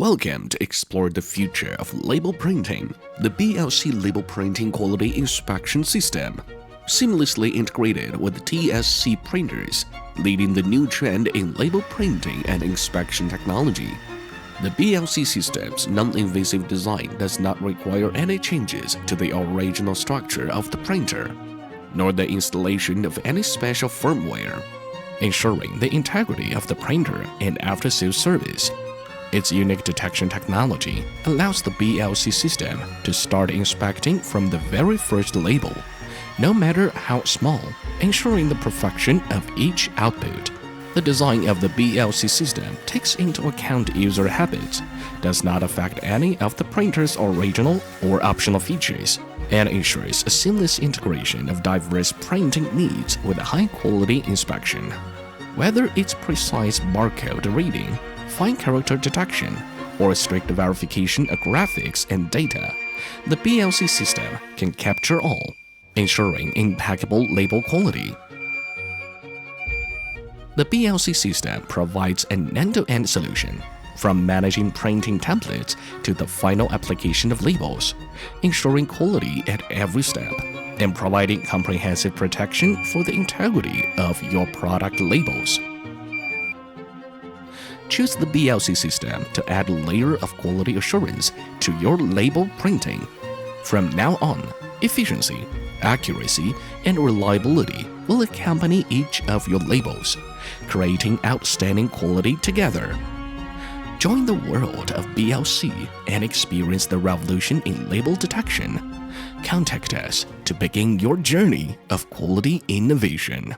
Welcome to explore the future of label printing. The BLC label printing quality inspection system, seamlessly integrated with TSC printers, leading the new trend in label printing and inspection technology. The BLC system's non-invasive design does not require any changes to the original structure of the printer, nor the installation of any special firmware, ensuring the integrity of the printer and after-sales service. Its unique detection technology allows the BLC system to start inspecting from the very first label, no matter how small, ensuring the perfection of each output. The design of the BLC system takes into account user habits, does not affect any of the printer's original or optional features, and ensures a seamless integration of diverse printing needs with a high-quality inspection. Whether it's precise barcode reading, fine character detection, or strict verification of graphics and data, the BLC system can capture all, ensuring impeccable label quality. The BLC system provides an end-to-end solution, from managing printing templates to the final application of labels, ensuring quality at every step, and providing comprehensive protection for the integrity of your product labels. Choose the BLC system to add a layer of quality assurance to your label printing. From now on, efficiency, accuracy, and reliability will accompany each of your labels, creating outstanding quality together. Join the world of BLC and experience the revolution in label detection. Contact us to begin your journey of quality innovation.